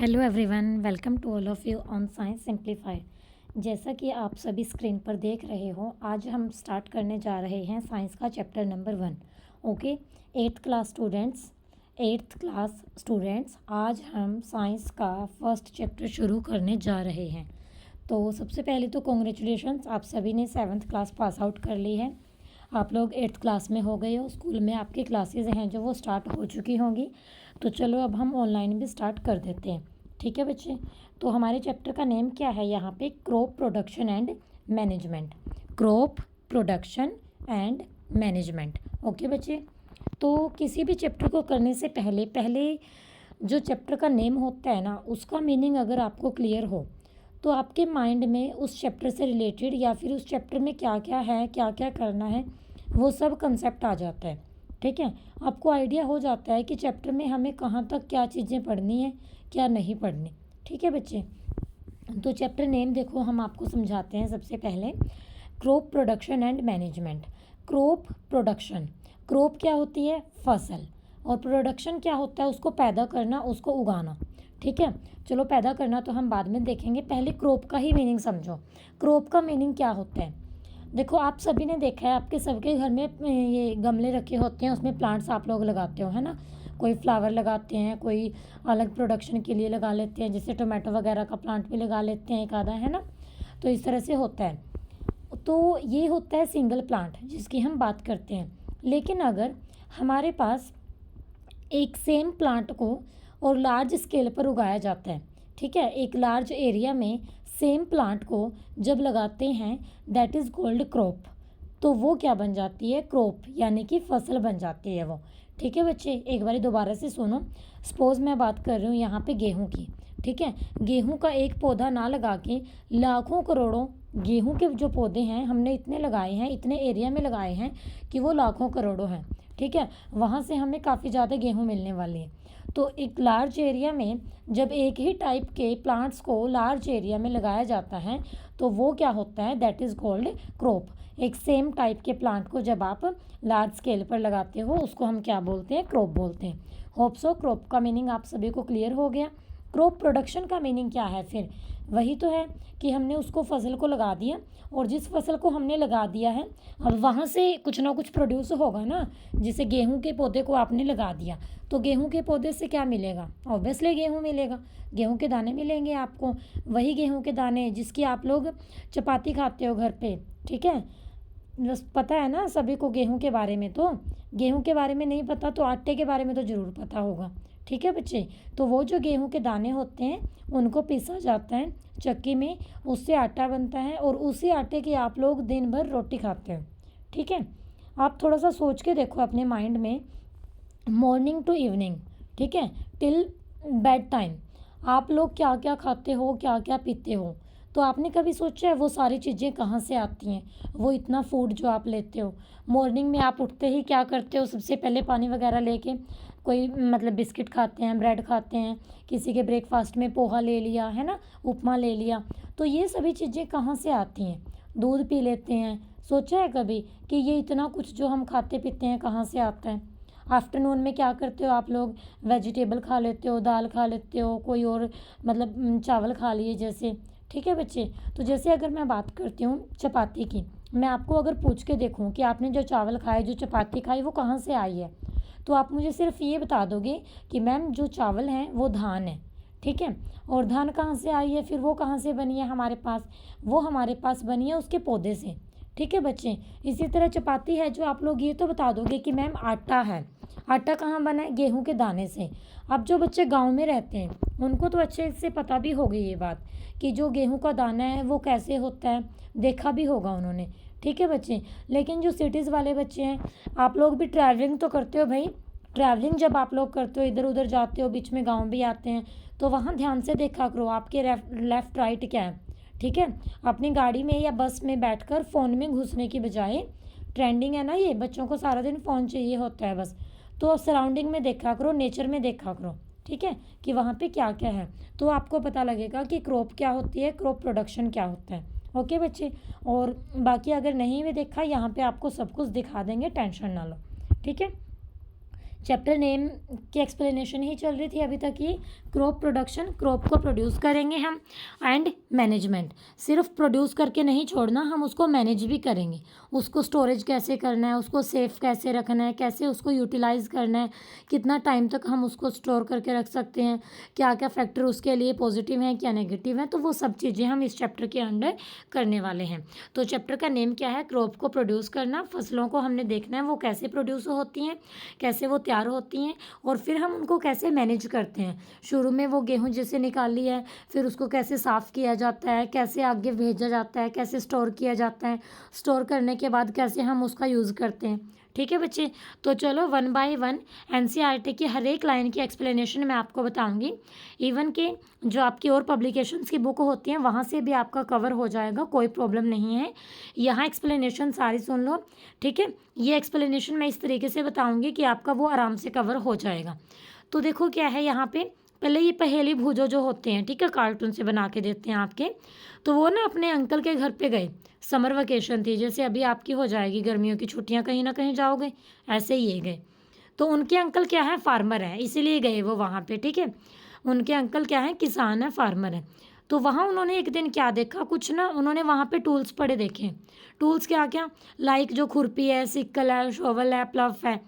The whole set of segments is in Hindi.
Hello everyone, welcome to all of you on science simplified. जैसा कि आप सभी स्क्रीन पर देख रहे हो, आज हम स्टार्ट करने जा रहे हैं साइंस का chapter number 1। Okay, eighth class students, आज हम साइंस का फर्स्ट चैप्टर शुरू करने जा रहे हैं। तो सबसे पहले तो कॉन्ग्रेचुलेशंस, आप सभी ने 7th क्लास पास आउट कर ली है। आप लोग 8th क्लास में हो गए हो। स्कूल में आपकी क्लासेस हैं जो वो स्टार्ट हो चुकी होंगी। तो चलो अब हम ऑनलाइन भी स्टार्ट कर देते हैं। ठीक है बच्चे, तो हमारे चैप्टर का नेम क्या है यहाँ पे? Crop production and management. Crop production and management. Okay बच्चे, तो किसी भी चैप्टर को करने से पहले जो चैप्टर का नेम होता है ना, उसका मीनिंग अगर आपको क्लियर हो तो आपके माइंड में उस चैप्टर से रिलेटेड या फिर उस चैप्टर में क्या क्या है, क्या क्या करना है, वो सब कंसेप्ट आ जाता है। ठीक है, आपको आइडिया हो जाता है कि चैप्टर में हमें कहाँ तक क्या चीज़ें पढ़नी है, क्या नहीं पढ़नी। ठीक है बच्चे, तो चैप्टर नेम देखो, हम आपको समझाते हैं। सबसे पहले crop production and management. Crop production, crop क्या होती है? फसल। और प्रोडक्शन क्या होता है? उसको पैदा करना, उसको उगाना। ठीक है, चलो पैदा करना तो हम बाद में देखेंगे, पहले क्रॉप का ही मीनिंग समझो। क्रॉप का मीनिंग क्या होता है? देखो, आप सभी ने देखा है, आपके सबके घर में ये गमले रखे होते हैं, उसमें प्लांट्स आप लोग लगाते हो, है ना। कोई फ्लावर लगाते हैं, कोई अलग प्रोडक्शन के लिए लगा लेते हैं, जैसे टोमेटो वगैरह का प्लांट भी लगा लेते हैं एक आधा, है ना। तो इस तरह से होता है। तो ये होता है सिंगल प्लांट जिसकी हम बात करते हैं। लेकिन अगर हमारे पास एक सेम प्लांट को और लार्ज स्केल पर उगाया जाता है, ठीक है, एक लार्ज एरिया में सेम प्लांट को जब लगाते हैं, दैट इज़ कॉल्ड क्रॉप। तो वो क्या बन जाती है? क्रॉप, यानी कि फसल बन जाती है वो। ठीक है बच्चे, एक बार दोबारा से सुनो। सपोज़ मैं बात कर रही हूँ यहाँ पे गेहूँ की। ठीक है, गेहूँ का एक पौधा ना लगा के लाखों करोड़ों गेहूँ के जो पौधे हैं हमने इतने लगाए हैं, इतने एरिया में लगाए हैं कि वो लाखों करोड़ों हैं। ठीक है, वहाँ से हमें काफ़ी ज़्यादा गेहूँ मिलने वाली है। तो एक लार्ज एरिया में जब एक ही टाइप के प्लांट्स को लार्ज एरिया में लगाया जाता है तो वो क्या होता है? That is called crop. एक सेम टाइप के प्लांट को जब आप लार्ज स्केल पर लगाते हो, उसको हम क्या बोलते हैं? क्रॉप बोलते हैं। होप सो क्रॉप का मीनिंग आप सभी को क्लियर हो गया। क्रॉप प्रोडक्शन का मीनिंग क्या है? फिर वही तो है कि हमने उसको फसल को लगा दिया, और जिस फसल को हमने लगा दिया है अब वहाँ से कुछ ना कुछ प्रोड्यूस होगा ना। जैसे गेहूं के पौधे को आपने लगा दिया तो गेहूं के पौधे से क्या मिलेगा? ऑब्वियसली गेहूं मिलेगा, गेहूं के दाने मिलेंगे आपको। वही गेहूं के दाने जिसकी आप लोग चपाती खाते हो घर पे। ठीक है, बस पता है ना सभी को गेहूं के बारे में। तो गेहूं के बारे में नहीं पता तो आटे के बारे में तो ज़रूर पता होगा। ठीक है बच्चे, तो वो जो गेहूं के दाने होते हैं उनको पीसा जाता है चक्की में, उससे आटा बनता है, और उसी आटे की आप लोग दिन भर रोटी खाते हो। ठीक है, आप थोड़ा सा सोच के देखो अपने माइंड में, मॉर्निंग टू इवनिंग, ठीक है, टिल बेड टाइम आप लोग क्या क्या खाते हो, क्या क्या पीते हो। तो आपने कभी सोचा है वो सारी चीज़ें कहाँ से आती हैं? वो इतना फूड जो आप लेते हो, मॉर्निंग में आप उठते ही क्या करते हो? सबसे पहले पानी वगैरह लेके कोई मतलब बिस्किट खाते हैं, ब्रेड खाते हैं, किसी के ब्रेकफास्ट में पोहा ले लिया, है ना, उपमा ले लिया। तो ये सभी चीज़ें कहाँ से आती हैं? दूध पी लेते हैं। सोचा है कभी कि ये इतना कुछ जो हम खाते पीते हैं कहाँ से आता है? आफ्टरनून में क्या करते हो आप लोग? वेजिटेबल खा लेते हो, दाल खा लेते हो, कोई और मतलब चावल खा लिए जैसे। ठीक है बच्चे, तो जैसे अगर मैं बात करती हूँ चपाती की, मैं आपको अगर पूछ के देखूँ कि आपने जो चावल खाए, जो चपाती खाई, वो कहाँ से आई है, तो आप मुझे सिर्फ ये बता दोगे कि मैम जो चावल हैं वो धान है। ठीक है, और धान कहाँ से आई है? फिर वो कहाँ से बनी है हमारे पास? वो हमारे पास बनी है उसके पौधे से। ठीक है बच्चे, इसी तरह चपाती है जो आप लोग ये तो बता दोगे कि मैम आटा है। आटा कहाँ बना है? गेहूं के दाने से। अब जो बच्चे गांव में रहते हैं उनको तो अच्छे से पता भी होगी ये बात कि जो गेहूं का दाना है वो कैसे होता है, देखा भी होगा उन्होंने। ठीक है बच्चे, लेकिन जो सिटीज़ वाले बच्चे हैं, आप लोग भी ट्रैवलिंग तो करते हो भाई। ट्रैवलिंग जब आप लोग करते हो, इधर उधर जाते हो, बीच में गाँव भी आते हैं, तो वहाँ ध्यान से देखा करो आपके लेफ्ट राइट क्या है। ठीक है, अपनी गाड़ी में या बस में बैठकर फ़ोन में घुसने की बजाय, ट्रेंडिंग है ना ये, बच्चों को सारा दिन फ़ोन चाहिए होता है बस, तो सराउंडिंग में देखा करो, नेचर में देखा करो। ठीक है, कि वहाँ पे क्या क्या है, तो आपको पता लगेगा कि क्रॉप क्या होती है, क्रॉप प्रोडक्शन क्या होता है। ओके बच्चे, और बाकी अगर नहीं भी देखा, यहाँ पे आपको सब कुछ दिखा देंगे, टेंशन ना लो। ठीक है, चैप्टर नेम की एक्सप्लेनेशन ही चल रही थी अभी तक ये। क्रॉप प्रोडक्शन, क्रॉप को प्रोड्यूस करेंगे हम, एंड मैनेजमेंट, सिर्फ प्रोड्यूस करके नहीं छोड़ना, हम उसको मैनेज भी करेंगे। उसको स्टोरेज कैसे करना है, उसको सेफ कैसे रखना है, कैसे उसको यूटिलाइज़ करना है, कितना टाइम तक हम उसको स्टोर करके रख सकते हैं, क्या क्या फैक्टर उसके लिए पॉजिटिव हैं, क्या नेगेटिव हैं, तो वो सब चीज़ें हम इस चैप्टर के अंडर करने वाले हैं। तो चैप्टर का नेम क्या है? क्रॉप को प्रोड्यूस करना। फसलों को हमने देखना है वो कैसे प्रोड्यूस होती हैं, कैसे वो तैयार होती हैं, और फिर हम उनको कैसे मैनेज करते हैं। शुरू में वो गेहूं जैसे निकाली है, फिर उसको कैसे साफ़ किया जाता है, कैसे आगे भेजा जाता है, कैसे स्टोर किया जाता है, स्टोर करने के बाद कैसे हम उसका यूज़ करते हैं। ठीक है बच्चे, तो चलो 1 बाय 1 एनसीईआरटी की हर एक लाइन की एक्सप्लेनेशन मैं आपको बताऊंगी। इवन के जो आपकी और पब्लिकेशंस की बुक होती हैं वहाँ से भी आपका कवर हो जाएगा, कोई प्रॉब्लम नहीं है। यहाँ एक्सप्लेनेशन सारी सुन लो, ठीक है। ये एक्सप्लेनेशन मैं इस तरीके से बताऊंगी कि आपका वो आराम से कवर हो जाएगा। तो देखो क्या है यहाँ पे, पहले ये पहेली भूजो जो होते हैं, ठीक है, कार्टून से बना के देते हैं आपके। तो वो ना अपने अंकल के घर पे गए, समर वेकेशन थी, जैसे अभी आपकी हो जाएगी गर्मियों की छुट्टियां, कहीं ना कहीं जाओगे, ऐसे ही ये गए। तो उनके अंकल क्या है, फार्मर है, इसीलिए गए वो वहाँ पे, ठीक है। उनके अंकल क्या है, किसान है, फार्मर है। तो वहाँ उन्होंने एक दिन क्या देखा, कुछ ना उन्होंने वहाँ पे टूल्स पड़े देखे। टूल्स क्या क्या, लाइक जो खुरपी है, सिक्कल है, शोवल है, प्लव है।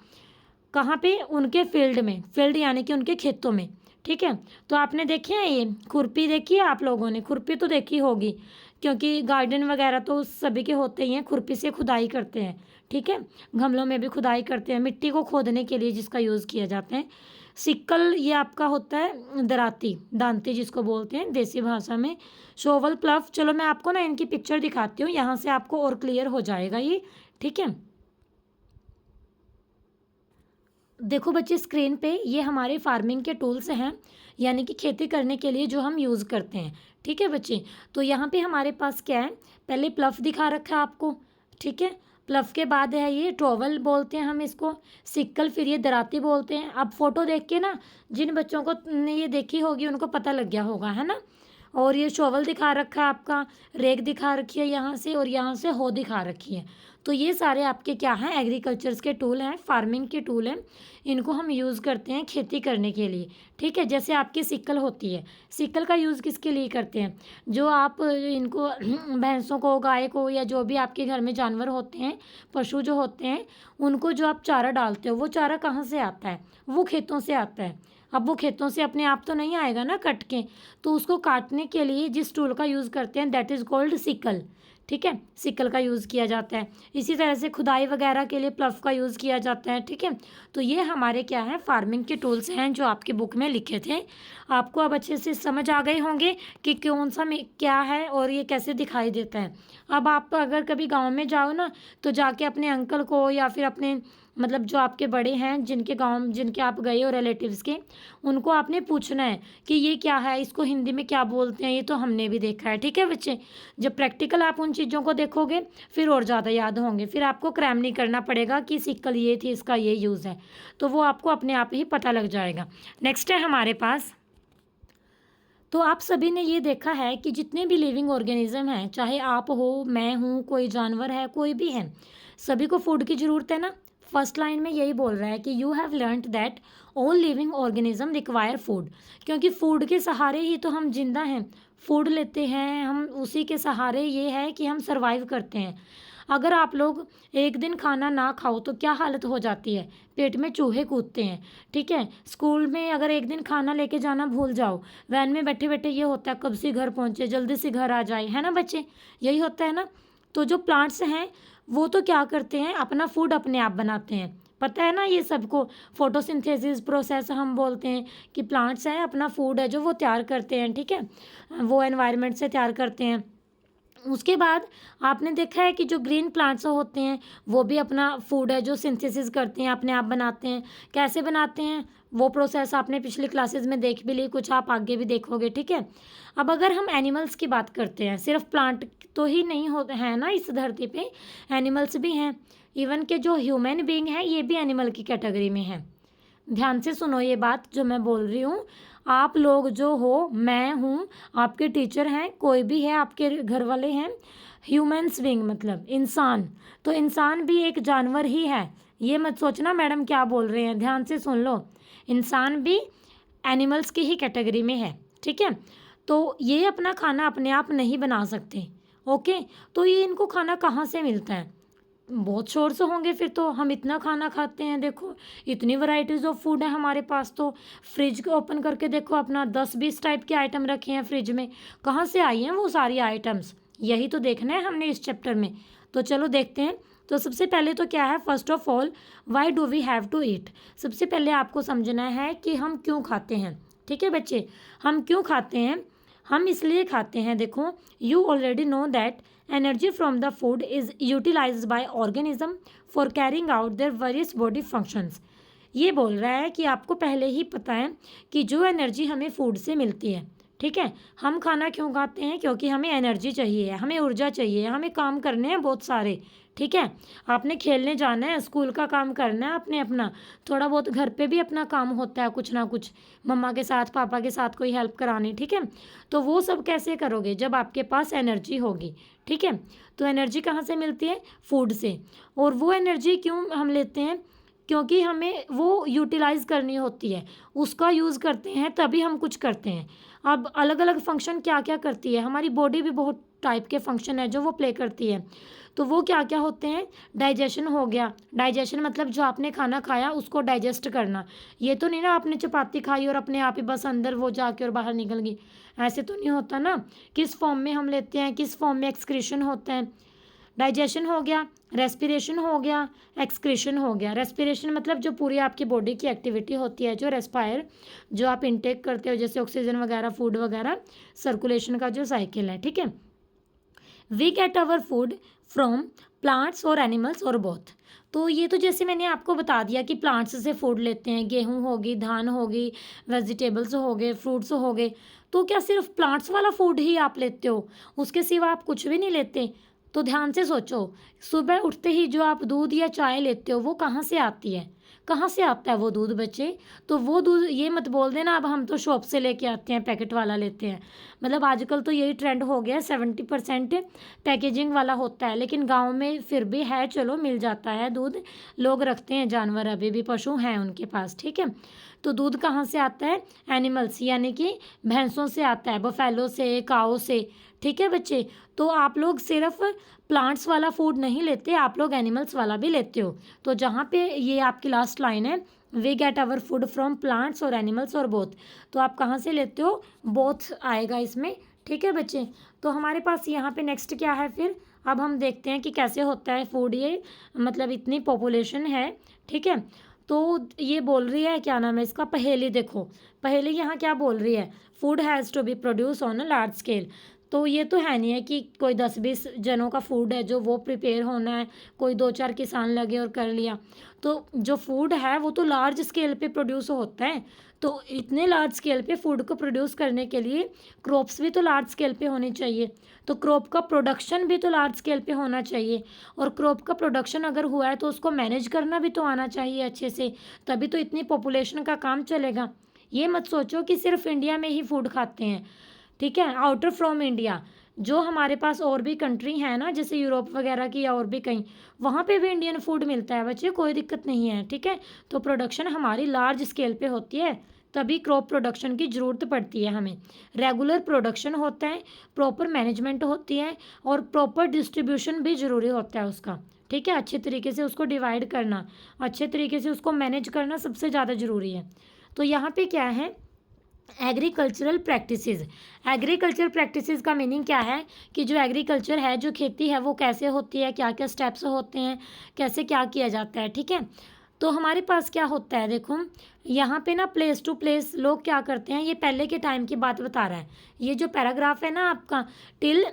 कहाँ पे, उनके फील्ड में, फील्ड यानी कि उनके खेतों में, ठीक है। तो आपने देखे हैं ये खुरपी, देखी है आप लोगों ने? खुरपी तो देखी होगी, क्योंकि गार्डन वगैरह तो सभी के होते ही हैं। खुरपी से खुदाई करते हैं, ठीक है, गमलों में भी खुदाई करते हैं, मिट्टी को खोदने के लिए जिसका यूज़ किया जाता है। सिक्कल ये आपका होता है दराती, दांती जिसको बोलते हैं देसी भाषा में। शोवल, प्लव, चलो मैं आपको ना इनकी पिक्चर दिखाती हूँ, यहाँ से आपको और क्लियर हो जाएगा ये, ठीक है। देखो बच्चे स्क्रीन पे ये हमारे फार्मिंग के टूल्स हैं, यानी कि खेती करने के लिए जो हम यूज़ करते हैं, ठीक है बच्चे। तो यहाँ पे हमारे पास क्या है, पहले प्लफ दिखा रखा है आपको, ठीक है। प्लफ के बाद है ये ट्रोवल बोलते हैं हम इसको, सिक्कल, फिर ये दराती बोलते हैं। अब फोटो देख के ना जिन बच्चों को ने ये देखी होगी उनको पता लग गया होगा, है ना। और ये शोवल दिखा रखा है आपका, रेक दिखा रखी है यहाँ से, और यहाँ से हो दिखा रखी है। तो ये सारे आपके क्या हैं, एग्रीकल्चर्स के टूल हैं, फार्मिंग के टूल हैं। इनको हम यूज़ करते हैं खेती करने के लिए, ठीक है। जैसे आपकी सिक्कल होती है, सिक्कल का यूज़ किसके लिए करते हैं, जो आप इनको भैंसों को, गाय को, या जो भी आपके घर में जानवर होते हैं, पशु जो होते हैं, उनको जो आप चारा डालते हो, वो चारा कहाँ से आता है, वो खेतों से आता है। अब वो खेतों से अपने आप तो नहीं आएगा ना कट के, तो उसको काटने के लिए जिस टूल का यूज़ करते हैं दैट इज़ कॉल्ड सिकल, ठीक है। सिकल का यूज़ किया जाता है। इसी तरह से खुदाई वगैरह के लिए प्लफ का यूज़ किया जाता है, ठीक है। तो ये हमारे क्या है, फार्मिंग के टूल्स हैं जो आपकी बुक में लिखे थे। आपको अब अच्छे से समझ आ गए होंगे कि कौन सा में क्या है और ये कैसे दिखाई देता है। अब आप अगर कभी गाँव में जाओ ना, तो जाके अपने अंकल को या फिर अपने मतलब जो आपके बड़े हैं जिनके गांव, जिनके आप गए हो रिलेटिव्स के, उनको आपने पूछना है कि ये क्या है, इसको हिंदी में क्या बोलते हैं। ये तो हमने भी देखा है, ठीक है बच्चे। जब प्रैक्टिकल आप उन चीज़ों को देखोगे फिर और ज़्यादा याद होंगे, फिर आपको क्रैम नहीं करना पड़ेगा कि सिक्कल ये थी, इसका ये यूज़ है, तो वो आपको अपने आप ही पता लग जाएगा। नेक्स्ट है हमारे पास, तो आप सभी ने ये देखा है कि जितने भी लिविंग ऑर्गेनिज्म हैं, चाहे आप हो, मैं हूँ, कोई जानवर है, कोई भी है, सभी को फूड की ज़रूरत है ना। फर्स्ट लाइन में यही बोल रहा है कि you have learned that all living organism require food, क्योंकि फूड के सहारे ही तो हम जिंदा हैं। फूड लेते हैं हम, उसी के सहारे ये है कि हम सर्वाइव करते हैं। अगर आप लोग एक दिन खाना ना खाओ तो क्या हालत हो जाती है, पेट में चूहे कूदते हैं, ठीक है। स्कूल में अगर एक दिन खाना लेके जाना भूल जाओ, वैन में बैठे बैठे ये होता है कब से घर पहुँचे, जल्दी से घर आ जाए, है ना बच्चे, यही होता है ना। तो जो प्लांट्स हैं वो तो क्या करते हैं, अपना फूड अपने आप बनाते हैं, पता है ना ये सबको। फोटोसिंथेसिस प्रोसेस हम बोलते हैं कि प्लांट्स हैं अपना फूड है जो वो तैयार करते हैं, ठीक है, वो एनवायरनमेंट से तैयार करते हैं। उसके बाद आपने देखा है कि जो ग्रीन प्लांट्स होते हैं वो भी अपना फूड है जो सिंथेसिस करते हैं, अपने आप बनाते हैं। कैसे बनाते हैं वो प्रोसेस आपने पिछली क्लासेस में देख भी ली, कुछ आप आगे भी देखोगे, ठीक है। अब अगर हम एनिमल्स की बात करते हैं, सिर्फ प्लांट तो ही नहीं होते हैं ना इस धरती पे, एनिमल्स भी हैं। इवन के जो ह्यूमन बीइंग है ये भी एनिमल की कैटेगरी में है। ध्यान से सुनो ये बात जो मैं बोल रही हूँ। आप लोग जो हो, मैं हूँ, आपके टीचर हैं, कोई भी है, आपके घर वाले हैं, ह्यूमन्स बीइंग मतलब इंसान, तो इंसान भी एक जानवर ही है, ये मत सोचना मैडम क्या बोल रहे हैं, ध्यान से सुन लो। इंसान भी एनिमल्स की ही कैटेगरी में है, ठीक है। तो ये अपना खाना अपने आप नहीं बना सकते, ओके। तो ये इनको खाना कहाँ से मिलता है? बहुत सोर्स होंगे फिर तो, हम इतना खाना खाते हैं, देखो इतनी वैरायटीज़ ऑफ फूड है हमारे पास। तो फ्रिज को ओपन करके देखो, अपना 10-20 टाइप के आइटम रखे हैं फ्रिज में, कहाँ से आई हैं वो सारी आइटम्स? यही तो देखना है हमने इस चैप्टर में। तो चलो देखते हैं। तो सबसे पहले तो क्या है, first of all why do we have to eat. सबसे पहले आपको समझना है कि हम क्यों खाते हैं, ठीक है बच्चे। हम क्यों खाते हैं? हम इसलिए खाते हैं, देखो you already know that energy from the food is utilised by organism for carrying out their various body functions. ये बोल रहा है कि आपको पहले ही पता है कि जो एनर्जी हमें फूड से मिलती है, ठीक है। हम खाना क्यों खाते हैं? क्योंकि हमें एनर्जी चाहिए, हमें ऊर्जा चाहिए, हमें काम करने हैं बहुत सारे, ठीक है। आपने खेलने जाना है, स्कूल का काम करना है आपने अपना, थोड़ा बहुत घर पे भी अपना काम होता है कुछ ना कुछ, मम्मा के साथ पापा के साथ कोई हेल्प करानी, ठीक है। तो वो सब कैसे करोगे? जब आपके पास एनर्जी होगी, ठीक है। तो एनर्जी कहाँ से मिलती है? फूड से। और वो एनर्जी क्यों हम लेते हैं? क्योंकि हमें वो यूटिलाइज़ करनी होती है, उसका यूज़ करते हैं तभी हम कुछ करते हैं। अब अलग अलग फंक्शन क्या क्या करती है हमारी बॉडी, भी बहुत टाइप के फंक्शन है जो वो प्ले करती है। तो वो क्या क्या होते हैं? डाइजेशन हो गया। डाइजेशन मतलब जो आपने खाना खाया उसको डाइजेस्ट करना। ये तो नहीं ना आपने चपाती खाई और अपने आप ही बस अंदर वो जाके और बाहर निकल गई, ऐसे तो नहीं होता ना। किस फॉर्म में हम लेते हैं, किस फॉर्म में एक्सक्रीशन होता है। डाइजेशन हो गया, रेस्पिरेशन हो गया, एक्सक्रीशन हो गया। रेस्पिरेशन मतलब जो पूरी आपकी बॉडी की एक्टिविटी होती है, जो रेस्पायर, जो आप इनटेक करते हो, जैसे ऑक्सीजन वगैरह, फूड वगैरह, सर्कुलेशन का जो साइकिल है, ठीक है। We get our food from plants और एनिमल्स और बोथ। तो ये तो जैसे मैंने आपको बता दिया कि प्लांट्स से फूड लेते हैं, गेहूँ होगी, धान होगी, वेजिटेबल्स हो गए, फ्रूट्स हो गए। तो क्या सिर्फ प्लांट्स वाला फूड ही आप लेते हो, उसके सिवा आप कुछ भी नहीं लेते? तो ध्यान से सोचो, सुबह उठते ही जो आप दूध या चाय लेते हो वो कहाँ से आती है? कहाँ से आता है वो दूध बच्चे? तो वो दूध ये मत बोल देना अब हम तो शॉप से लेके आते हैं, पैकेट वाला लेते हैं। मतलब आजकल तो यही ट्रेंड हो गया है, 70% पैकेजिंग वाला होता है, लेकिन गांव में फिर भी है, चलो मिल जाता है दूध, लोग रखते हैं जानवर, अभी भी पशु हैं उनके पास, ठीक है। तो दूध कहाँ से आता है? एनिमल्स यानी कि भैंसों से आता है, बफेलो से, काओ से, ठीक है बच्चे। तो आप लोग सिर्फ प्लांट्स वाला फूड नहीं लेते, आप लोग एनिमल्स वाला भी लेते हो। तो जहाँ पे ये आपकी लास्ट लाइन है, we get our food from plants और एनिमल्स और बोथ, तो आप कहाँ से लेते हो? बोथ आएगा इसमें, ठीक है बच्चे। तो हमारे पास यहाँ पे नेक्स्ट क्या है फिर? अब हम देखते हैं कि कैसे होता है फूड, ये मतलब इतनी पॉपुलेशन है, ठीक है। तो ये बोल रही है, क्या नाम है इसका, पहेली। देखो पहेली यहाँ क्या बोल रही है, food has to be produce on a large scale. तो ये तो है नहीं है कि कोई 10-20 जनों का फूड है जो वो प्रिपेयर होना है, कोई 2-4 किसान लगे और कर लिया। तो जो फूड है वो तो लार्ज स्केल पे प्रोड्यूस होता है। तो इतने लार्ज स्केल पे फूड को प्रोड्यूस करने के लिए क्रॉप्स भी तो लार्ज स्केल पे होनी चाहिए, तो क्रॉप का प्रोडक्शन भी तो लार्ज स्केल पे होना चाहिए। और क्रॉप का प्रोडक्शन अगर हुआ है तो उसको मैनेज करना भी तो आना चाहिए अच्छे से, तभी तो इतनी पॉपुलेशन का काम चलेगा। ये मत सोचो कि सिर्फ इंडिया में ही फूड खाते हैं, ठीक है। आउटर फ्रॉम इंडिया जो हमारे पास और भी कंट्री है ना, जैसे यूरोप वगैरह की या और भी कहीं, वहाँ पे भी इंडियन फूड मिलता है बच्चे, कोई दिक्कत नहीं है, ठीक है। तो प्रोडक्शन हमारी लार्ज स्केल पे होती है, तभी क्रॉप प्रोडक्शन की ज़रूरत पड़ती है हमें। रेगुलर प्रोडक्शन होता है, प्रॉपर मैनेजमेंट होती है, और प्रॉपर डिस्ट्रीब्यूशन भी ज़रूरी होता है उसका, ठीक है। अच्छे तरीके से उसको डिवाइड करना, अच्छे तरीके से उसको मैनेज करना सबसे ज़्यादा ज़रूरी है। तो यहाँ पे क्या है, एग्रीकल्चरल प्रैक्टिसेस। एग्रीकल्चरल प्रैक्टिसेस का मीनिंग क्या है कि जो एग्रीकल्चर है, जो खेती है, वो कैसे होती है, क्या क्या स्टेप्स होते हैं, कैसे क्या किया जाता है, ठीक है। तो हमारे पास क्या होता है, देखो यहाँ पे ना प्लेस टू प्लेस लोग क्या करते हैं, ये पहले के टाइम की बात बता रहा है। ये जो पैराग्राफ है ना आपका टिल,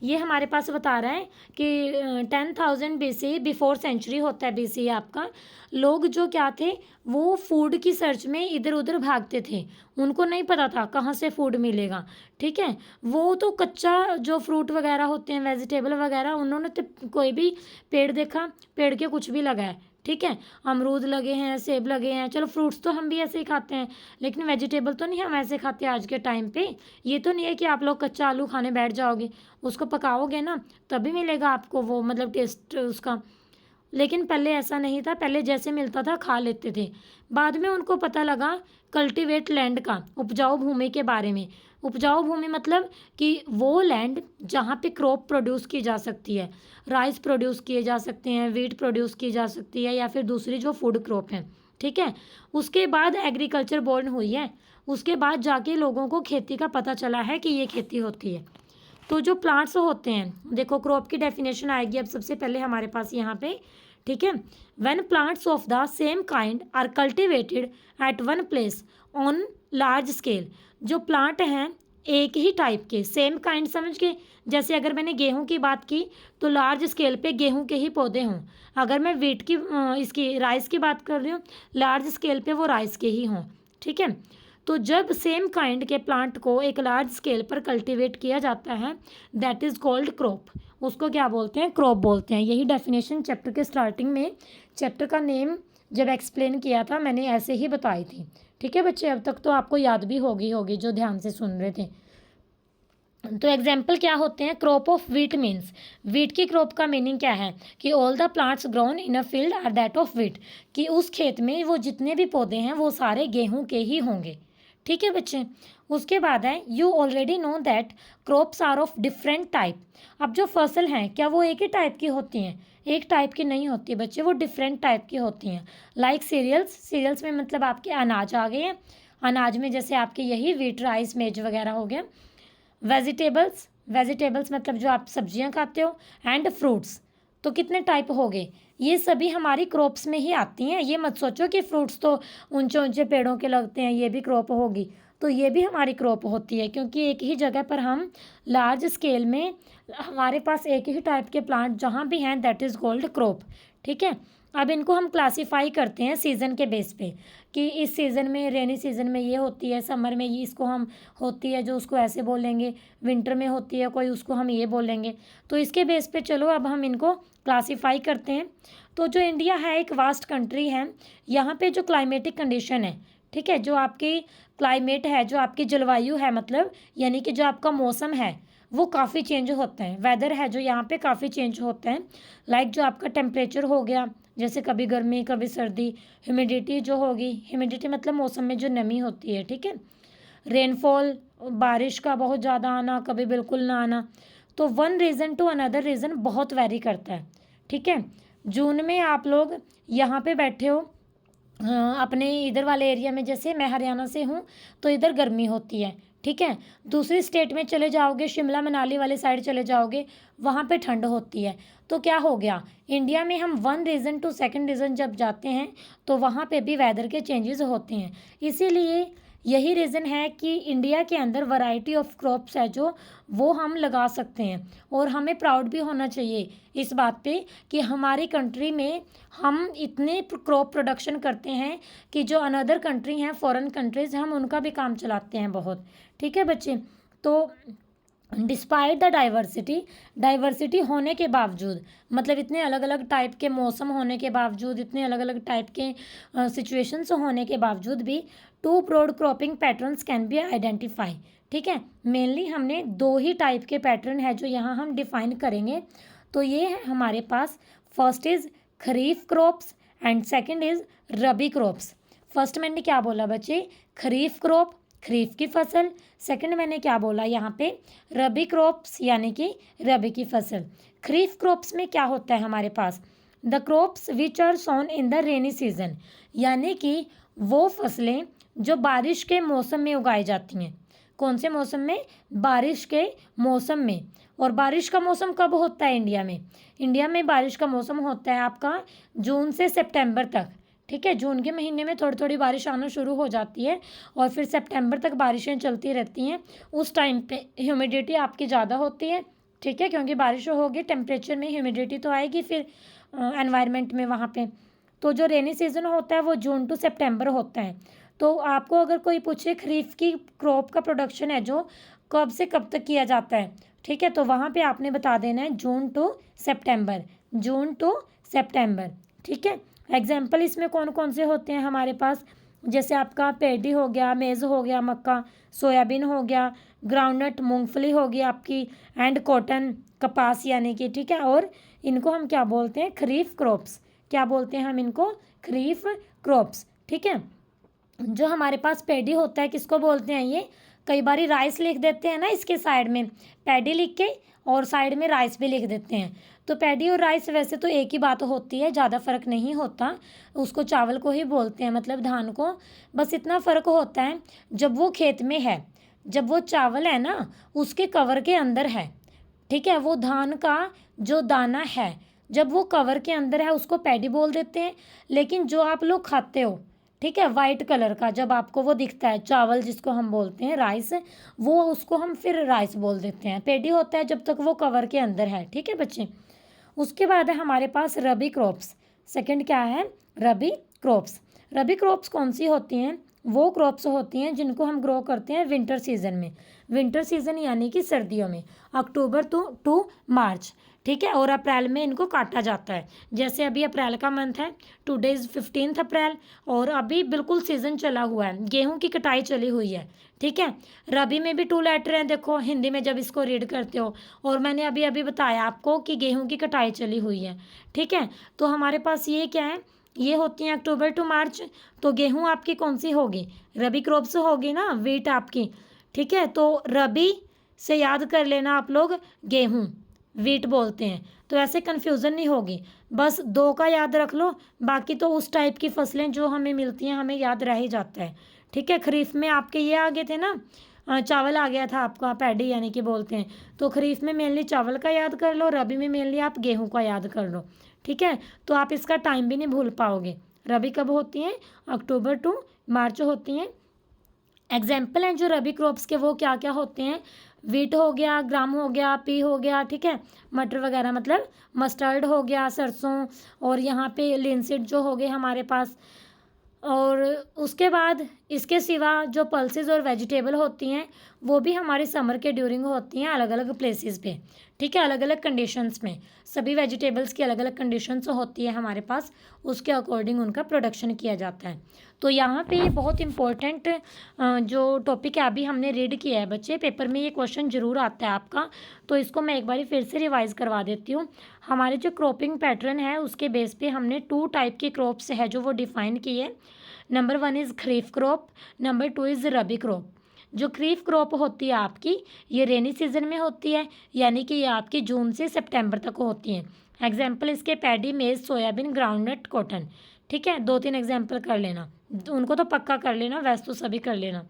ये हमारे पास बता रहा है कि 10,000 BC, बिफोर सेंचुरी होता है BC आपका। लोग जो क्या थे, वो फूड की सर्च में इधर उधर भागते थे, उनको नहीं पता था कहाँ से फूड मिलेगा, ठीक है। वो तो कच्चा जो फ्रूट वगैरह होते हैं, वेजिटेबल वगैरह, उन्होंने तो कोई भी पेड़ देखा, पेड़ के कुछ भी लगाए, ठीक है। अमरूद लगे हैं, सेब लगे हैं, चलो फ्रूट्स तो हम भी ऐसे ही खाते हैं, लेकिन वेजिटेबल तो नहीं हम ऐसे खाते आज के टाइम पे। ये तो नहीं है कि आप लोग कच्चा आलू खाने बैठ जाओगे, उसको पकाओगे ना तभी मिलेगा आपको वो, मतलब टेस्ट उसका। लेकिन पहले ऐसा नहीं था, पहले जैसे मिलता था खा लेते थे। बाद में उनको पता लगा कल्टीवेट लैंड का, उपजाऊ भूमि के बारे में। उपजाऊ भूमि मतलब कि वो लैंड जहाँ पे क्रॉप प्रोड्यूस की जा सकती है, राइस प्रोड्यूस किए जा सकते हैं, वीट प्रोड्यूस की जा सकती है, या फिर दूसरी जो फूड क्रॉप है, ठीक है। उसके बाद एग्रीकल्चर बोर्न हुई है, उसके बाद जाके लोगों को खेती का पता चला है कि ये खेती होती है। तो जो प्लांट्स होते हैं, देखो क्रॉप की डेफिनेशन आएगी अब सबसे पहले हमारे पास यहाँ पे, ठीक है। When plants of the same kind are cultivated at one place on large scale, जो प्लांट हैं एक ही टाइप के, सेम काइंड समझ के, जैसे अगर मैंने गेहूं की बात की तो लार्ज स्केल पे गेहूं के ही पौधे हों, अगर मैं वीट की इसकी राइस की बात कर रही हूँ, लार्ज स्केल पे वो राइस के ही हों, ठीक है। तो जब सेम काइंड के प्लांट को एक लार्ज स्केल पर कल्टीवेट किया जाता है, दैट इज़ कॉल्ड क्रॉप। उसको क्या बोलते हैं? क्रॉप बोलते हैं। यही डेफिनेशन चैप्टर के स्टार्टिंग में, चैप्टर का नेम जब एक्सप्लेन किया था मैंने ऐसे ही बताई थी, ठीक है बच्चे। अब तक तो आपको याद भी होगी जो ध्यान से सुन रहे थे। तो एग्जाम्पल क्या होते हैं? Crop of wheat means, wheat की क्रॉप का मीनिंग क्या है कि all the plants grown in a field are that of wheat, कि उस खेत में वो जितने भी पौधे हैं वो सारे गेहूं के ही होंगे, ठीक है बच्चे। उसके बाद है you already know that crops are of different type. अब जो फसल हैं क्या वो एक ही टाइप की होती हैं? एक टाइप की नहीं होती बच्चे, वो डिफरेंट टाइप की होती हैं। लाइक सीरियल्स, सीरियल्स में मतलब आपके अनाज आ गए हैं, अनाज में जैसे आपके यही वीट, राइस, मेज वगैरह हो गया। वेजिटेबल्स, वेजिटेबल्स मतलब जो आप सब्जियां खाते हो। एंड फ्रूट्स, तो कितने टाइप हो गए? ये सभी हमारी क्रॉप्स में ही आती हैं। ये मत सोचो कि फ्रूट्स तो ऊंचे ऊंचे पेड़ों के लगते हैं, ये भी क्रॉप होगी, तो ये भी हमारी क्रॉप होती है, क्योंकि एक ही जगह पर हम लार्ज स्केल में हमारे पास एक ही टाइप के प्लांट जहाँ भी हैं, दैट इज़ कॉल्ड क्रॉप, ठीक है। अब इनको हम क्लासीफाई करते हैं सीज़न के बेस पे, कि इस सीज़न में, रेनी सीज़न में ये होती है, समर में ये इसको हम होती है जो उसको ऐसे बोलेंगे, विंटर में होती है कोई उसको हम ये बोलेंगे। तो इसके बेस पे चलो अब हम इनको क्लासीफाई करते हैं। तो जो इंडिया है एक वास्ट कंट्री है, यहाँ पे जो क्लाइमेटिक कंडीशन है, ठीक है, जो आपकी क्लाइमेट है, जो आपकी जलवायु है, मतलब यानी कि जो आपका मौसम है वो काफ़ी चेंज होता है। वेदर है जो यहाँ पे काफ़ी चेंज होता है। लाइक जो आपका टेम्परेचर हो गया, जैसे कभी गर्मी कभी सर्दी। ह्यूमिडिटी जो होगी, ह्यूमिडिटी मतलब मौसम में जो नमी होती है, ठीक है। रेनफॉल, बारिश का बहुत ज़्यादा आना, कभी बिल्कुल ना आना। तो one reason to another reason बहुत वेरी करता है, ठीक है। जून में आप लोग यहाँ पे बैठे हो, अपने इधर वाले एरिया में, जैसे मैं हरियाणा से हूँ तो इधर गर्मी होती है, ठीक है। दूसरी स्टेट में चले जाओगे, शिमला मनाली वाले साइड चले जाओगे, वहाँ पे ठंड होती है। तो क्या हो गया, इंडिया में हम one reason to second reason जब जाते हैं तो वहाँ पे भी वेदर के चेंजेस होते हैं। इसीलिए यही रीज़न है कि इंडिया के अंदर वैरायटी ऑफ क्रॉप्स है जो वो हम लगा सकते हैं। और हमें प्राउड भी होना चाहिए इस बात पे कि हमारी कंट्री में हम इतने क्रॉप प्रोडक्शन करते हैं कि जो अनदर कंट्री हैं, फॉरेन कंट्रीज़, हम उनका भी काम चलाते हैं बहुत, ठीक है बच्चे। तो डिस्पाइट द डाइवर्सिटी, डाइवर्सिटी होने के बावजूद, मतलब इतने अलग अलग टाइप के मौसम होने के बावजूद, इतने अलग अलग टाइप के सिचुएशंस होने के बावजूद भी, two broad cropping patterns can be identify, ठीक है। मेनली हमने दो ही टाइप के पैटर्न है जो यहाँ हम डिफाइन करेंगे। तो ये है हमारे पास, first is kharif crops and second is rabi crops. First मैंने क्या बोला बच्चे? खरीफ क्रॉप, खरीफ की फसल। सेकंड मैंने क्या बोला यहाँ पे? रबी क्रॉप्स, यानी कि रबी की फसल। खरीफ क्रॉप्स में क्या होता है हमारे पास? The crops which are sown in the rainy season, यानी कि वो फसलें जो बारिश के मौसम में उगाई जाती हैं। कौन से मौसम में? बारिश के मौसम में। और बारिश का मौसम कब होता है इंडिया में? इंडिया में बारिश का मौसम होता है आपका जून से सितंबर तक, ठीक है। जून के महीने में थोड़ी थोड़ी बारिश आना शुरू हो जाती है और फिर सितंबर तक बारिशें चलती रहती हैं। उस टाइम पे ह्यूमिडिटी आपकी ज़्यादा होती है, ठीक है, क्योंकि बारिश होगी, टेम्परेचर में ह्यूमिडिटी तो आएगी फिर एनवायरनमेंट में वहाँ पे। तो जो रेनी सीज़न होता है वो जून टू सितंबर होता है। तो आपको अगर कोई पूछे खरीफ की क्रॉप का प्रोडक्शन है जो कब से कब तक किया जाता है, ठीक है, तो वहाँ पे आपने बता देना है जून टू सितंबर, जून टू सितंबर, ठीक है। एग्जाम्पल इसमें कौन कौन से होते हैं हमारे पास? जैसे आपका पेडी हो गया, मेज़ हो गया, मक्का, सोयाबीन हो गया, ग्राउंडनट मूंगफली हो गई आपकी, एंड कॉटन, कपास यानी कि, ठीक है। और इनको हम क्या बोलते हैं? खरीफ क्रॉप्स, क्या बोलते हैं हम इनको, खरीफ क्रॉप्स। ठीक है, जो हमारे पास पैडी होता है किसको बोलते हैं, ये कई बार राइस लिख देते हैं ना इसके साइड में, पैडी लिख के और साइड में राइस भी लिख देते हैं। तो पैडी और राइस वैसे तो एक ही बात होती है, ज़्यादा फ़र्क नहीं होता, उसको चावल को ही बोलते हैं, मतलब धान को। बस इतना फ़र्क होता है जब वो खेत में है, जब वो चावल है ना उसके कवर के अंदर है, ठीक है, वो धान का जो दाना है जब वो कवर के अंदर है उसको पैडी बोल देते हैं। लेकिन जो आप लोग खाते हो, ठीक है, वाइट कलर का जब आपको वो दिखता है चावल जिसको हम बोलते हैं राइस, वो उसको हम फिर राइस बोल देते हैं। पैडी होता है जब तक वो कवर के अंदर है। ठीक है बच्चे, उसके बाद है हमारे पास रबी क्रॉप्स। सेकंड क्या है, रबी क्रॉप्स। रबी क्रॉप्स कौन सी होती हैं, वो क्रॉप्स होती हैं जिनको हम ग्रो करते हैं विंटर सीजन में। विंटर सीजन यानी कि सर्दियों में, अक्टूबर टू मार्च। ठीक है, और अप्रैल में इनको काटा जाता है। जैसे अभी अप्रैल का मंथ है, टुडे इज़ 15 अप्रैल, और अभी बिल्कुल सीज़न चला हुआ है, गेहूं की कटाई चली हुई है। ठीक है, रबी में भी 2 लेटर हैं, देखो हिंदी में जब इसको रीड करते हो, और मैंने अभी अभी बताया आपको कि गेहूं की कटाई चली हुई है। ठीक है, तो हमारे पास ये क्या है, ये होती हैं अक्टूबर टू मार्च। तो गेहूं आपकी कौन सी होगी, रबी क्रॉप्स होगी ना, वीट आपकी। ठीक है, तो रबी से याद कर लेना आप लोग, गेहूं वीट बोलते हैं, तो ऐसे कन्फ्यूज़न नहीं होगी। बस 2 का याद रख लो, बाकी तो उस टाइप की फसलें जो हमें मिलती हैं हमें याद रह ही जाता है। ठीक है, खरीफ में आपके ये आगे थे ना, चावल आ गया था आपका, पैडी यानी कि बोलते हैं। तो खरीफ में मेनली चावल का याद कर लो, रबी में मेनली आप गेहूं का याद कर लो। ठीक है, तो आप इसका टाइम भी नहीं भूल पाओगे। रबी कब होती हैं, अक्टूबर टू मार्च होती हैं। एग्जाम्पल हैं जो रबी क्रॉप्स के, वो क्या क्या होते हैं, वीट हो गया, ग्राम हो गया, पी हो गया, ठीक है, मटर वगैरह मतलब मस्टर्ड हो गया, सरसों, और यहाँ पे लिनसीड जो हो गए हमारे पास। और उसके बाद इसके सिवा जो पल्सेस और वेजिटेबल होती हैं वो भी हमारे समर के ड्यूरिंग होती हैं अलग अलग प्लेसेस पे। ठीक है, अलग अलग कंडीशंस में, सभी वेजिटेबल्स की अलग अलग कंडीशंस होती है हमारे पास, उसके अकॉर्डिंग उनका प्रोडक्शन किया जाता है। तो यहाँ पे ये बहुत इंपॉर्टेंट जो टॉपिक है अभी हमने रीड किया है बच्चे, पेपर में ये क्वेश्चन ज़रूर आता है आपका, तो इसको मैं एक बार फिर से रिवाइज़ करवा देती हूँ। हमारे जो क्रॉपिंग पैटर्न है उसके बेस पे हमने 2 टाइप के क्रॉप्स है जो वो डिफ़ाइन किए। Number 1 is kharif crop, number 2 is rabi crop. जो खरीफ क्रॉप होती है आपकी, ये रेनी सीजन में होती है, यानी कि ये आपकी जून से सितंबर तक होती है। एग्जाम्पल इसके पैडी, मेज, सोयाबीन, ग्राउंडनट, कॉटन। ठीक है, 2-3 एग्जाम्पल कर लेना, उनको तो पक्का कर लेना, वैसे तो सभी कर लेना।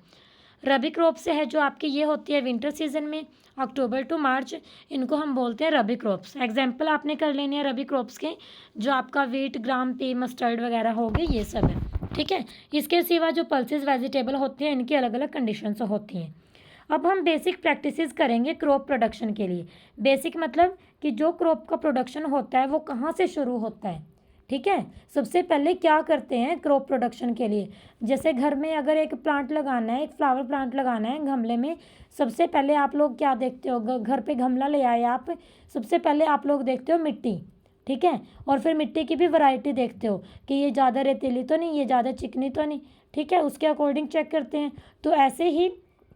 रबी क्रॉप से है जो आपकी ये होती है विंटर सीजन में, अक्टूबर टू मार्च, इनको हम बोलते हैं रबी क्रॉप्स। एग्जाम्पल आपने कर लेने हैं रबी क्रॉप्स के, जो आपका वीट, ग्राम, पी, मस्टर्ड वगैरह हो गए, ये सब है। ठीक है, इसके सिवा जो पल्सेस वेजिटेबल होते हैं इनकी अलग अलग कंडीशंस होती हैं। अब हम बेसिक प्रैक्टिसेस करेंगे क्रॉप प्रोडक्शन के लिए। बेसिक मतलब कि जो क्रॉप का प्रोडक्शन होता है वो कहाँ से शुरू होता है। ठीक है, सबसे पहले क्या करते हैं क्रॉप प्रोडक्शन के लिए, जैसे घर में अगर एक प्लांट लगाना है, एक फ्लावर प्लांट लगाना है गमले में, सबसे पहले आप लोग क्या देखते हो, घर पे गमला ले आए आप, सबसे पहले आप लोग देखते हो मिट्टी। ठीक है, और फिर मिट्टी की भी वैरायटी देखते हो कि ये ज़्यादा रेतीली तो नहीं, ये ज़्यादा चिकनी तो नहीं। ठीक है, उसके अकॉर्डिंग चेक करते हैं। तो ऐसे ही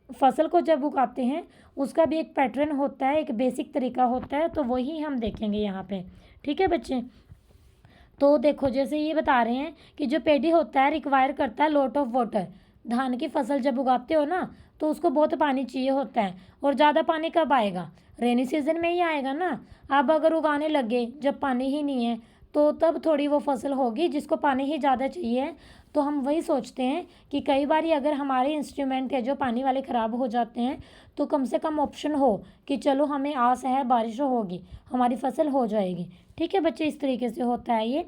फसल को जब उगाते हैं उसका भी एक पैटर्न होता है, एक बेसिक तरीका होता है, तो वही हम देखेंगे यहाँ पे। ठीक है बच्चे, तो देखो जैसे ये बता रहे हैं कि जो पैडी होता है रिक्वायर करता है लॉट ऑफ वाटर। धान की फसल जब उगाते हो ना तो उसको बहुत पानी चाहिए होता है, और ज़्यादा पानी कब आएगा, रेनी सीजन में ही आएगा ना। अब अगर उगाने लगे जब पानी ही नहीं है तो तब थोड़ी वो फसल होगी जिसको पानी ही ज़्यादा चाहिए। तो हम वही सोचते हैं कि कई बार अगर हमारे इंस्ट्रूमेंट है जो पानी वाले ख़राब हो जाते हैं तो कम से कम ऑप्शन हो कि चलो हमें आस है बारिश होगी, हमारी फसल हो जाएगी। ठीक है बच्चे, इस तरीके से होता है ये।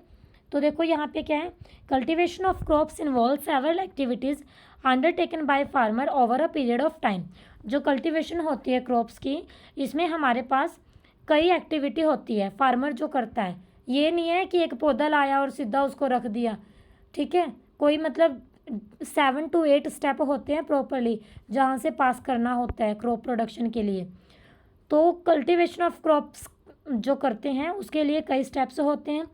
तो देखो यहाँ पे क्या है, cultivation of crops involve several activities undertaken by farmer over a period of time. जो कल्टीवेशन होती है क्रॉप्स की, इसमें हमारे पास कई एक्टिविटी होती है फार्मर जो करता है। ये नहीं है कि एक पौधा लाया और सीधा उसको रख दिया। ठीक है, कोई मतलब 7 to 8 स्टेप होते हैं प्रॉपरली जहाँ से पास करना होता है क्रॉप प्रोडक्शन के लिए। तो कल्टीवेशन ऑफ क्रॉप्स जो करते हैं उसके लिए कई स्टेप्स होते हैं,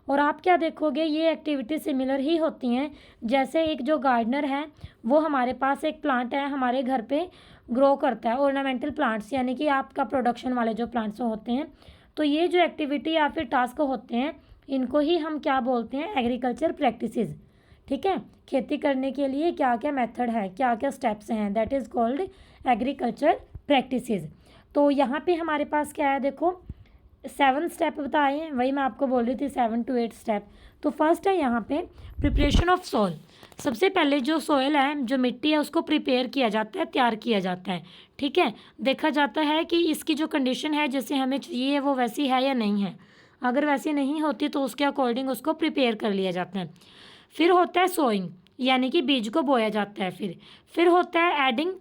और आप क्या देखोगे ये एक्टिविटी सिमिलर ही होती हैं। जैसे एक जो गार्डनर है वो हमारे पास एक प्लांट है हमारे घर पे ग्रो करता है, ऑर्नामेंटल प्लांट्स यानी कि आपका प्रोडक्शन वाले जो प्लांट्स होते हैं। तो ये जो एक्टिविटी या फिर टास्क होते हैं इनको ही हम क्या बोलते हैं, एग्रीकल्चर प्रैक्टिसेस। ठीक है, खेती करने के लिए क्या क्या मेथड है, क्या क्या स्टेप्स हैं, that is called agriculture practices. तो यहाँ पे हमारे पास क्या है, देखो 7 स्टेप बताए हैं, वही मैं आपको बोल रही थी 7 to 8 स्टेप। तो फर्स्ट है यहाँ पे प्रिपरेशन ऑफ सॉइल। सबसे पहले जो सॉइल है, जो मिट्टी है, उसको प्रिपेयर किया जाता है, तैयार किया जाता है। ठीक है, देखा जाता है कि इसकी जो कंडीशन है जैसे हमें चाहिए वो वैसी है या नहीं है। अगर वैसी नहीं होती तो उसके अकॉर्डिंग उसको प्रिपेयर कर लिया जाता है। फिर होता है सोइंग, यानी कि बीज को बोया जाता है। फिर होता है एडिंग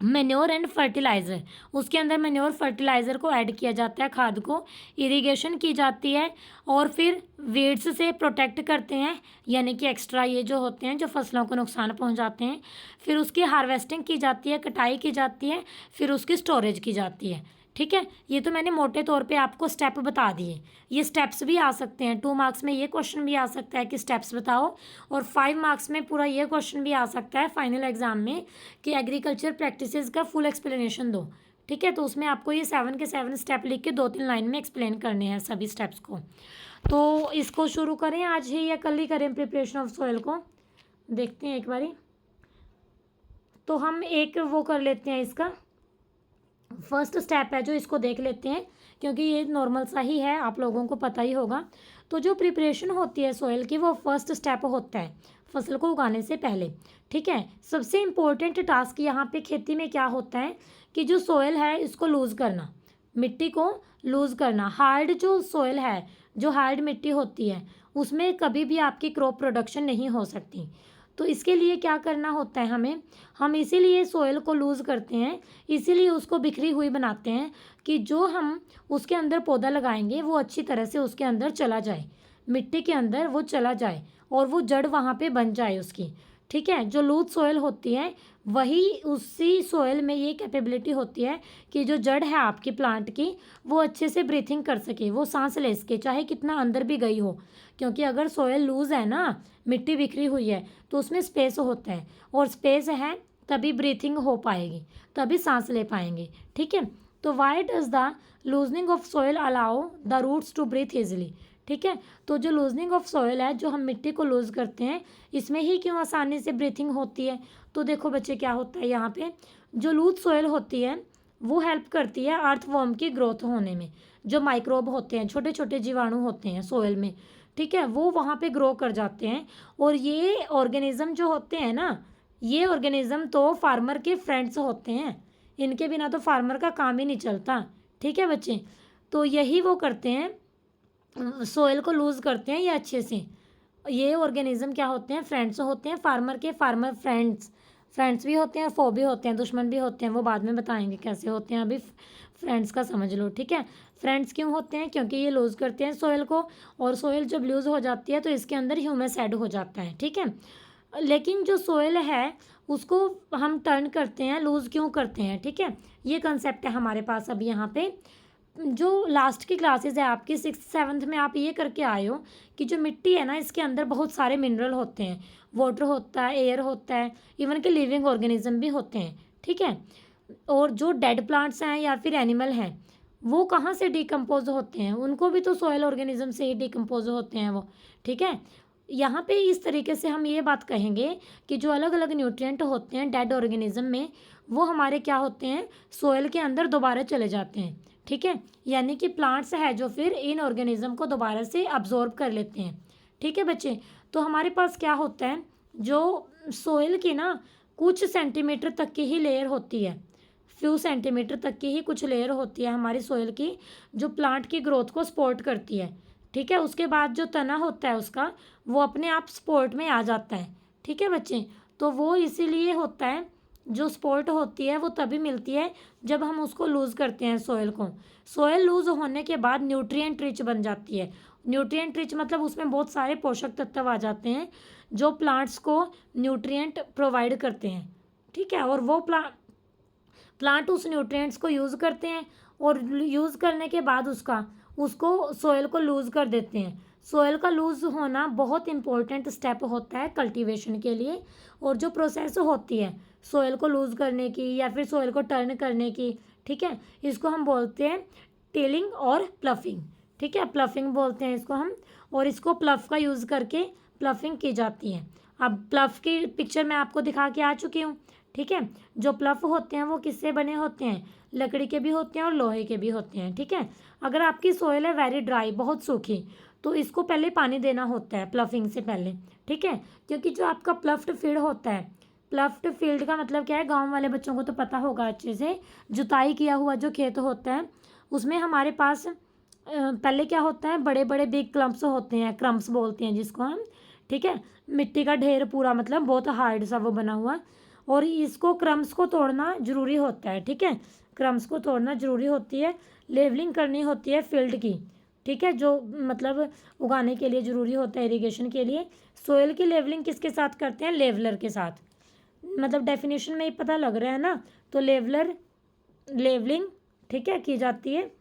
मैन्योर एंड फर्टिलाइज़र, उसके अंदर मैन्योर फर्टिलाइज़र को ऐड किया जाता है, खाद को। इरिगेशन की जाती है और फिर वीड्स से प्रोटेक्ट करते हैं, यानी कि एक्स्ट्रा ये जो होते हैं जो फसलों को नुकसान पहुंचाते हैं। फिर उसकी हार्वेस्टिंग की जाती है, कटाई की जाती है, फिर उसकी स्टोरेज की जाती है। ठीक है, ये तो मैंने मोटे तौर पे आपको स्टेप बता दिए। ये स्टेप्स भी आ सकते हैं, 2 मार्क्स में ये क्वेश्चन भी आ सकता है कि स्टेप्स बताओ, और 5 मार्क्स में पूरा ये क्वेश्चन भी आ सकता है फाइनल एग्जाम में कि एग्रीकल्चर प्रैक्टिसेस का फुल एक्सप्लेनेशन दो। ठीक है, तो उसमें आपको ये 7 के 7 स्टेप लिख के 2-3 लाइन में एक्सप्लेन करने हैं सभी स्टेप्स को। तो इसको शुरू करें आज ही या कल ही करें, प्रिपरेशन ऑफ सॉइल को देखते हैं एक बारी। तो हम एक वो कर लेते हैं, इसका फर्स्ट स्टेप है जो, इसको देख लेते हैं क्योंकि ये नॉर्मल सा ही है, आप लोगों को पता ही होगा। तो जो प्रिपरेशन होती है सॉइल की, वो फर्स्ट स्टेप होता है फसल को उगाने से पहले। ठीक है, सबसे इम्पोर्टेंट टास्क यहाँ पे खेती में क्या होता है कि जो सॉइल है इसको लूज़ करना, मिट्टी को लूज़ करना। हार्ड जो सॉइल है, जो हार्ड मिट्टी होती है, उसमें कभी भी आपकी क्रॉप प्रोडक्शन नहीं हो सकती। तो इसके लिए क्या करना होता है हमें, हम इसीलिए सॉइल को लूज़ करते हैं, इसीलिए उसको बिखरी हुई बनाते हैं कि जो हम उसके अंदर पौधा लगाएंगे वो अच्छी तरह से उसके अंदर चला जाए, मिट्टी के अंदर वो चला जाए और वो जड़ वहाँ पे बन जाए उसकी। ठीक है, जो लूज सॉइल होती है वही, उसी सॉइल में ये कैपेबिलिटी होती है कि जो जड़ है आपकी प्लांट की, वो अच्छे से ब्रीथिंग कर सके, वो सांस ले सके, चाहे कितना अंदर भी गई हो। क्योंकि अगर सॉइल लूज़ है ना, मिट्टी बिखरी हुई है, तो उसमें स्पेस होता है, और स्पेस है तभी ब्रीथिंग हो पाएगी, तभी सांस ले पाएंगे। ठीक है, तो why does the loosening of soil allow the roots to breathe easily. ठीक है, तो जो लूजनिंग ऑफ सॉइल है, जो हम मिट्टी को लूज़ करते हैं, इसमें ही क्यों आसानी से ब्रीथिंग होती है। तो देखो बच्चे क्या होता है यहाँ पे, जो लूज सॉइल होती है वो हेल्प करती है अर्थवॉर्म की ग्रोथ होने में। जो माइक्रोब होते हैं, छोटे छोटे जीवाणु होते हैं सॉइल में, ठीक है, वो वहाँ पे ग्रो कर जाते हैं। और ये ऑर्गेनिज्म जो होते हैं ना, ये ऑर्गेनिज्म तो फार्मर के फ्रेंड्स होते हैं, इनके बिना तो फार्मर का काम ही नहीं चलता। ठीक है बच्चे, तो यही वो करते हैं, सोइल को लूज़ करते हैं ये अच्छे से। ये ऑर्गेनिज्म क्या होते हैं, फ्रेंड्स होते हैं फार्मर के, फार्मर फ्रेंड्स भी होते हैं, फो भी होते हैं, दुश्मन भी होते हैं, वो बाद में बताएंगे कैसे होते हैं, अभी फ्रेंड्स का समझ लो। ठीक है, फ्रेंड्स क्यों होते हैं, क्योंकि ये लूज़ करते हैं सोइल को, और सोइल जब लूज़ हो जाती है तो इसके अंदर ह्यूमस ऐड हो जाता है। ठीक है, लेकिन जो सोइल है उसको हम टर्न करते हैं, लूज़ क्यों करते हैं। ठीक है, ये कंसेप्ट है हमारे पास। अब यहाँ पे जो लास्ट की क्लासेस है आपकी 6th-7th में, आप ये करके आए हो कि जो मिट्टी है ना, इसके अंदर बहुत सारे मिनरल होते हैं, वाटर होता है, एयर होता है, इवन के लिविंग ऑर्गेनिज्म भी होते हैं। ठीक है, और जो डेड प्लांट्स हैं या फिर एनिमल हैं, वो कहाँ से डिकम्पोज होते हैं, उनको भी तो सॉइल ऑर्गेनिज्म से ही डिकम्पोज होते हैं वो। ठीक है, यहाँ पे इस तरीके से हम ये बात कहेंगे कि जो अलग अलग न्यूट्रिएंट होते हैं डेड ऑर्गेनिज्म में, वो हमारे क्या होते हैं, सॉइल के अंदर दोबारा चले जाते हैं। ठीक है, यानी कि प्लांट्स है जो फिर इन ऑर्गेनिज्म को दोबारा से अब्जॉर्ब कर लेते हैं। ठीक है बच्चे, तो हमारे पास क्या होता है, जो सॉइल की ना कुछ सेंटीमीटर तक की ही लेयर होती है, फ्यू सेंटीमीटर तक की ही कुछ लेयर होती है हमारी सॉइल की, जो प्लांट की ग्रोथ को सपोर्ट करती है। ठीक है, उसके बाद जो तना होता है उसका, वो अपने आप सपोर्ट में आ जाता है। ठीक है बच्चे, तो वो इसीलिए होता है, जो सपोर्ट होती है वो तभी मिलती है जब हम उसको लूज़ करते हैं सॉइल को। सॉइल लूज़ होने के बाद न्यूट्रिएंट रिच बन जाती है। न्यूट्रिएंट रिच मतलब उसमें बहुत सारे पोषक तत्व आ जाते हैं जो प्लांट्स को न्यूट्रिएंट प्रोवाइड करते हैं। ठीक है, और वो प्लांट उस न्यूट्रिएंट्स को यूज़ करते हैं, और यूज़ करने के बाद उसको सॉइल को लूज़ कर देते हैं। सॉइल का लूज़ होना बहुत इंपॉर्टेंट स्टेप होता है कल्टीवेशन के लिए। और जो प्रोसेस होती है सॉइल को लूज़ करने की या फिर सॉइल को टर्न करने की, ठीक है, इसको हम बोलते हैं टिलिंग और प्लफिंग। ठीक है, प्लफिंग बोलते हैं इसको हम, और इसको प्लफ का यूज़ करके प्लफिंग की जाती है। अब प्लफ की पिक्चर मैं आपको दिखा के आ चुकी हूँ। ठीक है, जो प्लफ होते हैं वो किससे बने होते हैं, लकड़ी के भी होते हैं और लोहे के भी होते हैं। ठीक है, अगर आपकी सोइल है वेरी ड्राई, बहुत सूखी, तो इसको पहले पानी देना होता है प्लफिंग से पहले। ठीक है, क्योंकि जो आपका प्लफ्ड फील्ड होता है, प्लफ्ड फील्ड का मतलब क्या है, गांव वाले बच्चों को तो पता होगा अच्छे से, जुताई किया हुआ जो खेत होता है उसमें हमारे पास पहले क्या होता है, बड़े बड़े बिग क्लम्प्स होते हैं, क्रम्प्स बोलते हैं जिसको हम। ठीक है, मिट्टी का ढेर पूरा, मतलब बहुत हार्ड सा वो बना हुआ, और इसको क्रम्स को तोड़ना ज़रूरी होता है। ठीक है, क्रम्स को तोड़ना ज़रूरी होती है, लेवलिंग करनी होती है फील्ड की। ठीक है, जो मतलब उगाने के लिए ज़रूरी होता है, इरिगेशन के लिए। सोयल की लेवलिंग किसके साथ करते हैं, लेवलर के साथ, मतलब डेफिनेशन में ही पता लग रहा है ना। तो लेवलिंग ठीक है की जाती है।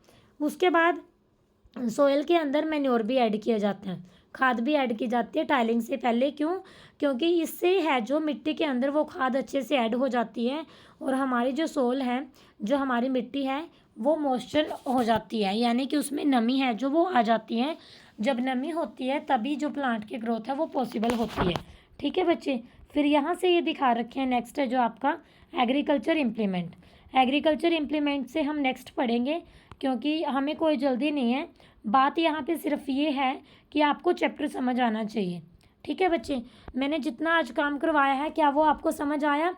उसके बाद सोयल के अंदर मैन्योर भी ऐड किया जाता है, खाद भी ऐड की जाती है टाइलिंग से पहले। क्यों, क्योंकि इससे है जो मिट्टी के अंदर वो खाद अच्छे से ऐड हो जाती है, और हमारी जो सोल है, जो हमारी मिट्टी है, वो मॉइस्चर हो जाती है, यानी कि उसमें नमी है जो वो आ जाती है। जब नमी होती है तभी जो प्लांट की ग्रोथ है वो पॉसिबल होती है। ठीक है बच्चे, फिर यहाँ से ये दिखा रखे हैं, नेक्स्ट है जो आपका एग्रीकल्चर इम्प्लीमेंट। एग्रीकल्चर इम्प्लीमेंट से हम नेक्स्ट पढ़ेंगे, क्योंकि हमें कोई जल्दी नहीं है। बात यहाँ पे सिर्फ ये है कि आपको चैप्टर समझ आना चाहिए। ठीक है बच्चे, मैंने जितना आज काम करवाया है क्या वो आपको समझ आया?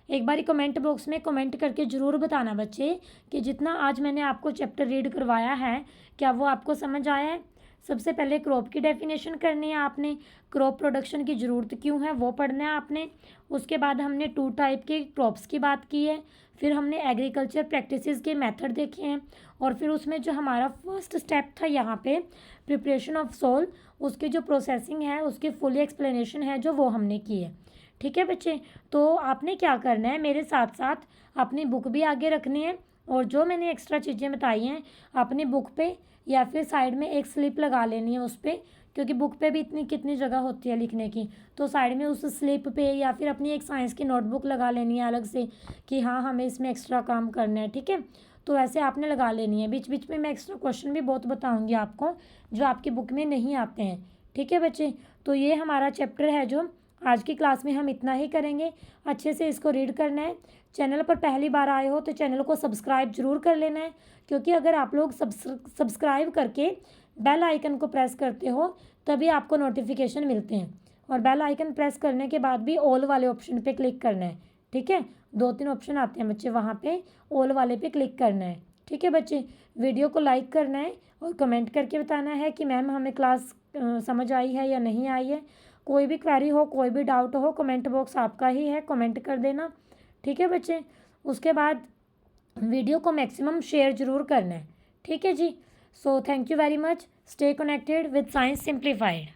एक बारी कमेंट बॉक्स में कमेंट करके ज़रूर बताना बच्चे कि जितना आज मैंने आपको चैप्टर रीड करवाया है क्या वो आपको समझ आया है। सबसे पहले क्रॉप की डेफिनेशन करनी है आपने, क्रॉप प्रोडक्शन की ज़रूरत क्यों है वो पढ़ना है आपने। उसके बाद हमने 2 टाइप के क्रॉप्स की बात की है, फिर हमने एग्रीकल्चर प्रैक्टिसेस के मेथड देखे हैं, और फिर उसमें जो हमारा फर्स्ट स्टेप था यहाँ पे प्रिपरेशन ऑफ सोल, उसकी जो प्रोसेसिंग है उसकी फुली एक्सप्लेनेशन है जो वो हमने की है। ठीक है बच्चे, तो आपने क्या करना है, मेरे साथ साथ अपनी बुक भी आगे रखनी है, और जो मैंने एक्स्ट्रा चीज़ें बताई हैं अपनी बुक पे या फिर साइड में एक स्लिप लगा लेनी है उस पर, क्योंकि बुक पे भी इतनी कितनी जगह होती है लिखने की, तो साइड में उस स्लिप पे या फिर अपनी एक साइंस की नोटबुक लगा लेनी है अलग से कि हाँ हमें इसमें एक्स्ट्रा काम करना है। ठीक है, तो ऐसे आपने लगा लेनी है। बीच बीच में मैं एक्स्ट्रा क्वेश्चन भी बहुत बताऊँगी आपको जो आपकी बुक में नहीं आते हैं। ठीक है बच्चे, तो ये हमारा चैप्टर है जो आज की क्लास में हम इतना ही करेंगे। अच्छे से इसको रीड करना है। चैनल पर पहली बार आए हो तो चैनल को सब्सक्राइब जरूर कर लेना है, क्योंकि अगर आप लोग सब्सक्राइब करके बेल आइकन को प्रेस करते हो तभी आपको नोटिफिकेशन मिलते हैं, और बेल आइकन प्रेस करने के बाद भी ऑल वाले ऑप्शन पे क्लिक करना है। ठीक है, 2-3 ऑप्शन आते हैं बच्चे, वहाँ पे ऑल वाले पे क्लिक करना है। ठीक है बच्चे, वीडियो को लाइक करना है और कमेंट करके बताना है कि मैम हमें क्लास समझ आई है या नहीं आई है। कोई भी क्वेरी हो, कोई भी डाउट हो, कमेंट बॉक्स आपका ही है, कमेंट कर देना। ठीक है बच्चे, उसके बाद वीडियो को मैक्सिमम शेयर ज़रूर करना है। ठीक है जी, so thank you very much, stay connected with science simplified.